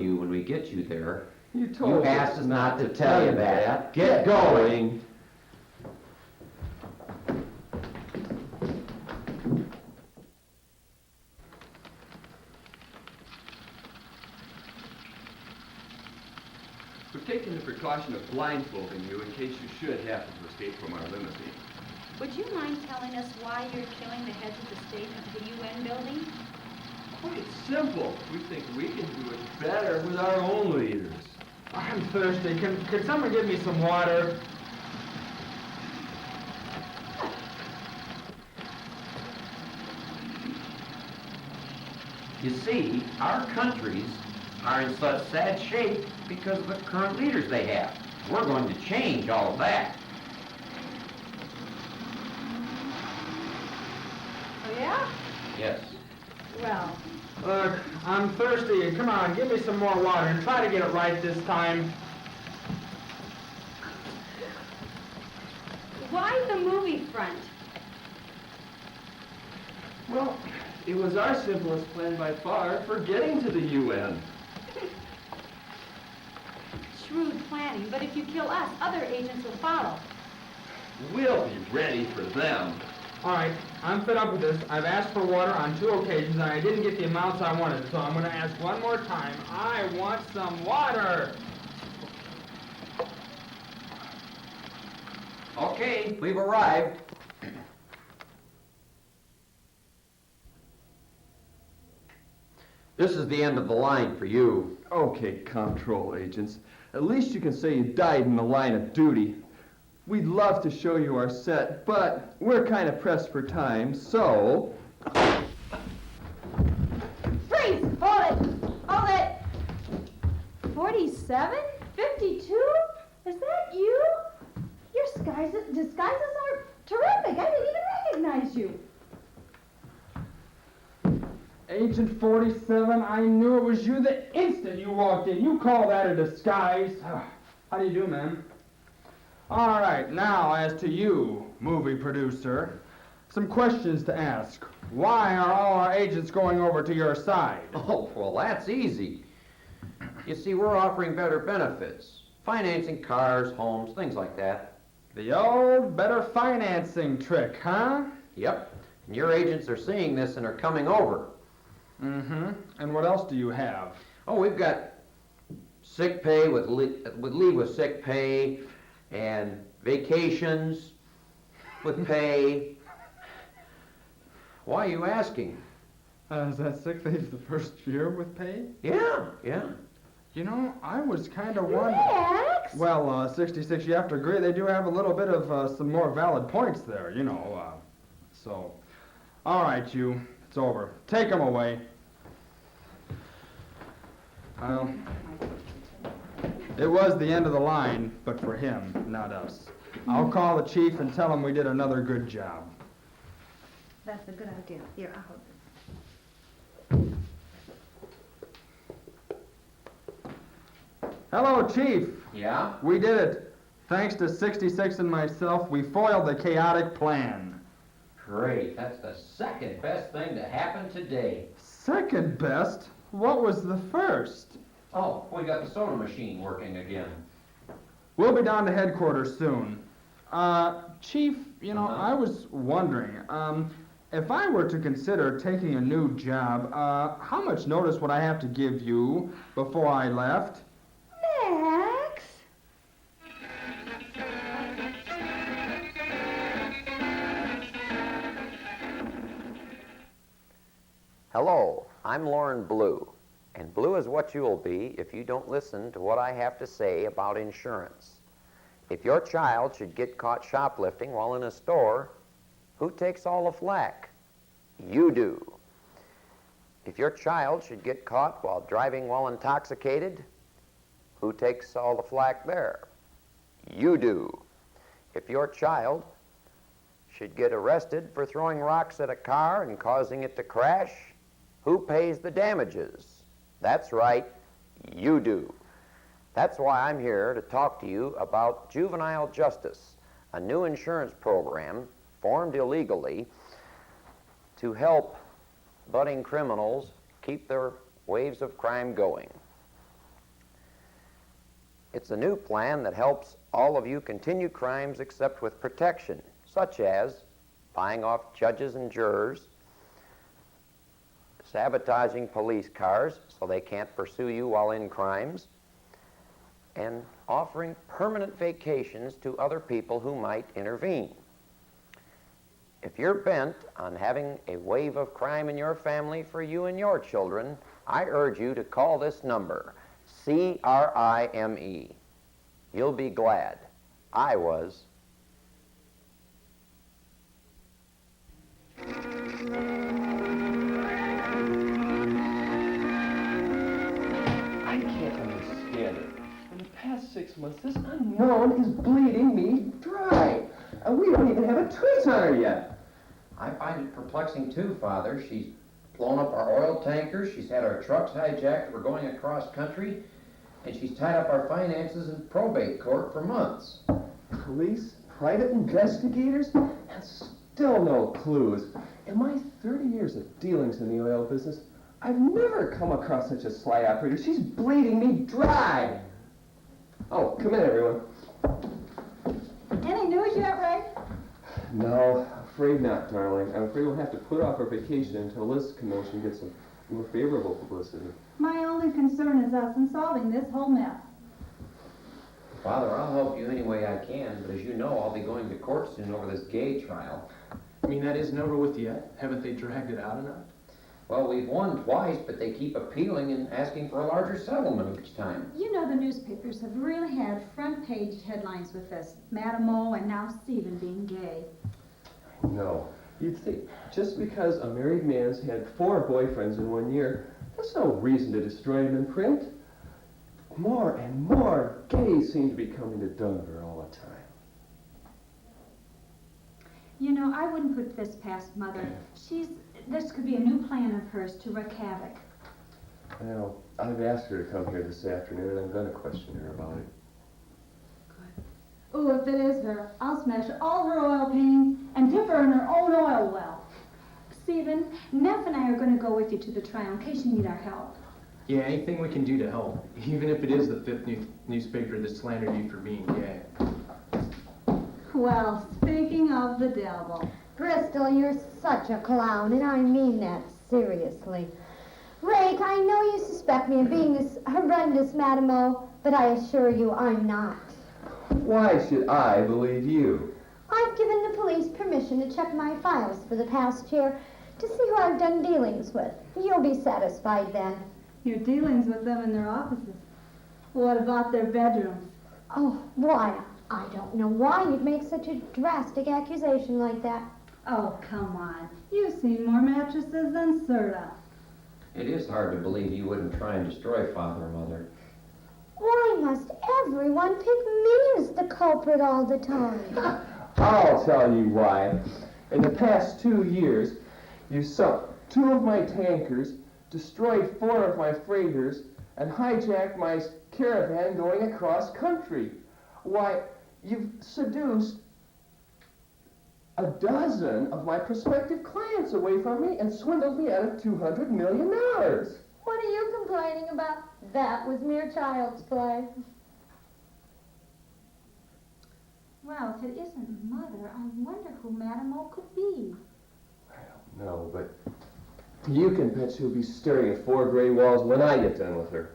you when we get you there. You You asked us not to tell you that. Get going. We've taken the precaution of blindfolding you in case you should happen to escape from our limousine. Would you mind telling us why you're killing the heads of the state of the UN building? Quite simple. We think we can do it better with our own leaders. I'm thirsty. Can someone give me some water? You see, our countries are in such sad shape because of the current leaders they have. We're going to change all of that. Oh, yeah? Yes. Well, Look, I'm thirsty. Come on, give me some more water and try to get it right this time. why the movie front? Well, it was our simplest plan by far for getting to the UN. Shrewd planning, but if you kill us, other agents will follow. We'll be ready for them. All right, I'm fed up with this. I've asked for water on 2 occasions and I didn't get the amounts I wanted, so I'm going to ask one more time. I want some water. Okay, we've arrived. This is the end of the line for you. Okay, control agents. At least you can say you died in the line of duty. We'd love to show you our set, but we're kind of pressed for time, so... Freeze! Hold it! Hold it! 47? 52? Is that you? Your disguises are terrific. I didn't even recognize you. Agent 47, I knew it was you the instant you walked in. You call that a disguise? How do you do, ma'am? All right, now as to you, movie producer, some questions to ask. Why are all our agents going over to your side? Oh, well, that's easy. You see, we're offering better benefits. Financing cars, homes, things like that. The old better financing trick, huh? Yep. And your agents are seeing this and are coming over. Mm-hmm. And what else do you have? Oh, we've got sick pay with leave with sick pay and vacations with pay. Why are you asking? Is that sick leave the first year with pay? Yeah. You know, I was kind of wondering. Max! Well, 66, you have to agree, they do have a little bit of some more valid points there, you know, so. All right, you, it's over. Take them away. Well, it was the end of the line, but for him, not us. I'll call the chief and tell him we did another good job. That's a good idea. You're out. Hello, Chief. Yeah? We did it. Thanks to 66 and myself, we foiled the chaotic plan. Great. That's the second best thing to happen today. Second best? What was the first? Oh, we got the soda machine working again. We'll be down to headquarters soon. Chief, you know, I was wondering, if I were to consider taking a new job, how much notice would I have to give you before I left? Max! Hello, I'm Lauren Blue, and blue is what you'll be if you don't listen to what I have to say about insurance. If your child should get caught shoplifting while in a store, who takes all the flack? You do. If your child should get caught while driving while intoxicated, who takes all the flack there? You do. If your child should get arrested for throwing rocks at a car and causing it to crash, who pays the damages? That's right, you do. That's why I'm here to talk to you about juvenile justice, a new insurance program formed illegally to help budding criminals keep their waves of crime going. It's a new plan that helps all of you continue crimes except with protection, such as buying off judges and jurors, sabotaging police cars so they can't pursue you while in crimes, and offering permanent vacations to other people who might intervene. If you're bent on having a wave of crime in your family for you and your children, I urge you to call this number, CRIME. You'll be glad. I was. I can't understand it. For the past 6 months, this unknown is bleeding me dry. And we don't even have a trace on her yet. I find it perplexing too, Father. She's blown up our oil tankers, she's had our trucks hijacked, we're going across country, and she's tied up our finances in probate court for months. Police, private investigators, and still no clues. In my 30 years of dealings in the oil business, I've never come across such a sly operator. She's bleeding me dry. Oh, come in, everyone. Any news yet, Ray? No, afraid not, darling. I'm afraid we'll have to put off our vacation until this commotion gets some more favorable publicity. My only concern is us in solving this whole mess. Father, I'll help you any way I can, but as you know, I'll be going to court soon over this gay trial. I mean, that isn't over with yet. Haven't they dragged it out enough? Well, we've won twice, but they keep appealing and asking for a larger settlement each time. You know, the newspapers have really had front page headlines with this. Madam O and now Stephen being gay. No. You'd think just because a married man's had 4 boyfriends in 1 year, that's no reason to destroy him in print. More and more gays seem to be coming to Denver all the time. You know, I wouldn't put this past Mother. This could be a new plan of hers to wreak havoc. Well, I've asked her to come here this afternoon, and I'm going to question her about it. Oh, if it is her, I'll smash all her oil paintings and dip her in her own oil well. Stephen, Neff and I are going to go with you to the trial in case you need our help. Yeah, anything we can do to help. Even if it is the 5th newspaper that slandered you for being gay. Well, speaking of the devil. Bristol, you're such a clown, and I mean that seriously. Rake, I know you suspect me of being this horrendous Madame O, but I assure you I'm not. Why should I believe you? I've given the police permission to check my files for the past year to see who I've done dealings with. You'll be satisfied then. Your dealings with them in their offices. What about their bedrooms? Oh, why? I don't know why you'd make such a drastic accusation like that. Oh, come on. You've seen more mattresses than Serta. It is hard to believe you wouldn't try and destroy Father and Mother. Why must everyone pick me as the culprit all the time? I'll tell you why. In the past 2 years, you sunk 2 of my tankers, destroyed 4 of my freighters, and hijacked my caravan going across country. Why, you've seduced a dozen of my prospective clients away from me and swindled me out of $200 million. What are you complaining about? That was mere child's play. Well, if it isn't Mother, I wonder who Madam O could be. I don't know, but you can bet she'll be staring at 4 gray walls when I get done with her.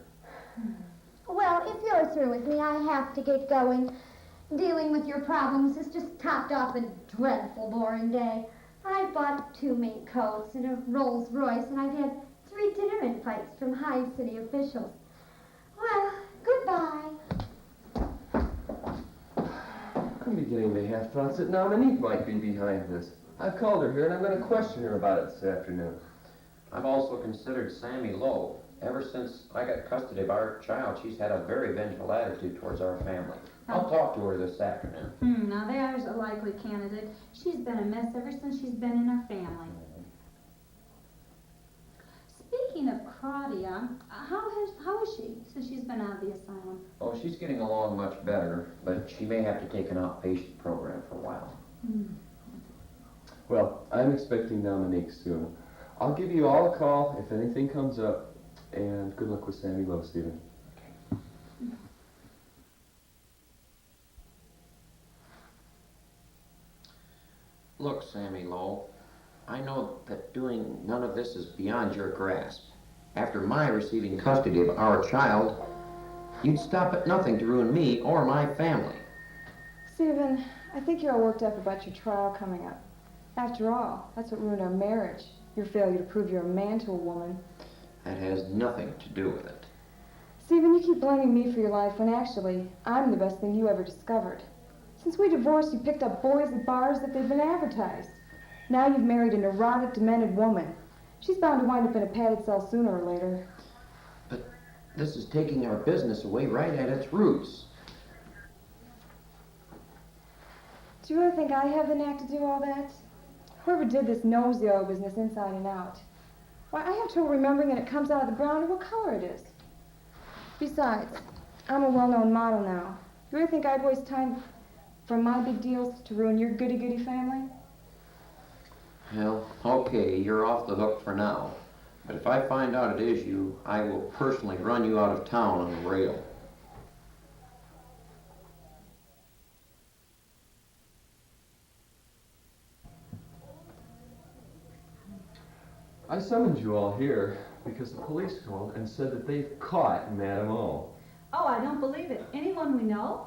Well, if you're through with me, I have to get going. Dealing with your problems has just topped off a dreadful, boring day. I bought 2 mink coats and a Rolls Royce, and I've had 3 dinner invites from high city officials. Well, goodbye. I'm beginning to have thoughts that Dominique might be behind this. I've called her here, and I'm going to question her about it this afternoon. I've also considered Sammy Lowe. Ever since I got custody of our child, she's had a very vengeful attitude towards our family. I'll talk to her this afternoon. Now there's a likely candidate. She's been a mess ever since she's been in our family. Speaking of Claudia, how is she since she's been out of the asylum? Oh, she's getting along much better, but she may have to take an outpatient program for a while. Well, I'm expecting Dominique soon. I'll give you all a call if anything comes up, and good luck with Sammy Lowe, Stephen. Look, Sammy Lowell, I know that doing none of this is beyond your grasp. After my receiving custody of our child, you'd stop at nothing to ruin me or my family. Stephen, I think you're all worked up about your trial coming up. After all, that's what ruined our marriage. Your failure to prove you're a man to a woman. That has nothing to do with it. Stephen, you keep blaming me for your life when actually I'm the best thing you ever discovered. Since we divorced, you picked up boys at bars that they've been advertised. Now you've married a neurotic, demented woman. She's bound to wind up in a padded cell sooner or later. But this is taking our business away right at its roots. Do you really think I have the knack to do all that? Whoever did this knows the oil business inside and out. Why, I have trouble remembering that it comes out of the ground or what color it is. Besides, I'm a well-known model now. You really think I'd waste time from my big deals to ruin your goody-goody family? Well, okay, you're off the hook for now. But if I find out it is you, I will personally run you out of town on a rail. I summoned you all here because the police called and said that they've caught Madame O. Oh, I don't believe it. Anyone we know?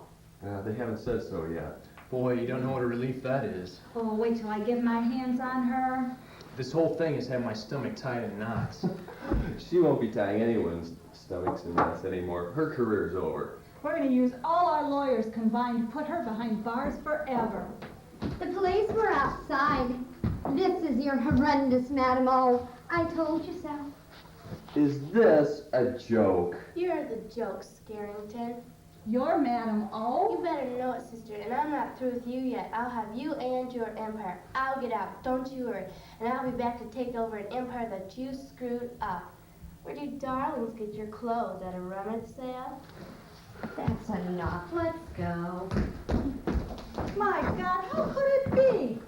They haven't said so yet. Boy, you don't know what a relief that is. Oh, wait till I get my hands on her. This whole thing has had my stomach tied in knots. She won't be tying anyone's stomachs in knots anymore. Her career's over. We're going to use all our lawyers combined to put her behind bars forever. The police were outside. This is your horrendous Madame O. I told you so. Is this a joke? You're the joke, Scarrington. You're Madame O? You better know it, sister, and I'm not through with you yet. I'll have you and your empire. I'll get out, don't you worry. And I'll be back to take over an empire that you screwed up. Where do you darlings get your clothes? At a rummage sale? That's enough. Let's go. My God, how could it be?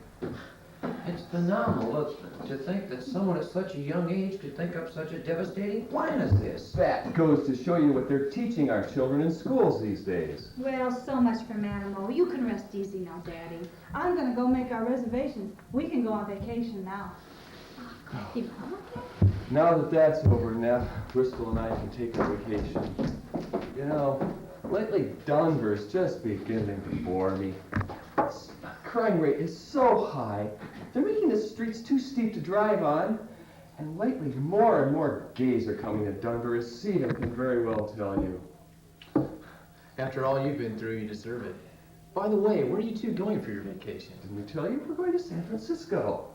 It's phenomenal to think that someone at such a young age could think up such a devastating plan as this. That goes to show you what they're teaching our children in schools these days. Well, so much for Madame O. You can rest easy now, Daddy. I'm gonna go make our reservations. We can go on vacation now. Now that that's over, Neff, Bristol and I can take a vacation. You know, lately Denver's just beginning to bore me. Crime rate is so high. They're making the streets too steep to drive on. And lately, more and more gays are coming to Denver, as Stephen can very well tell you. After all you've been through, you deserve it. By the way, where are you two going for your vacation? Didn't we tell you we're going to San Francisco?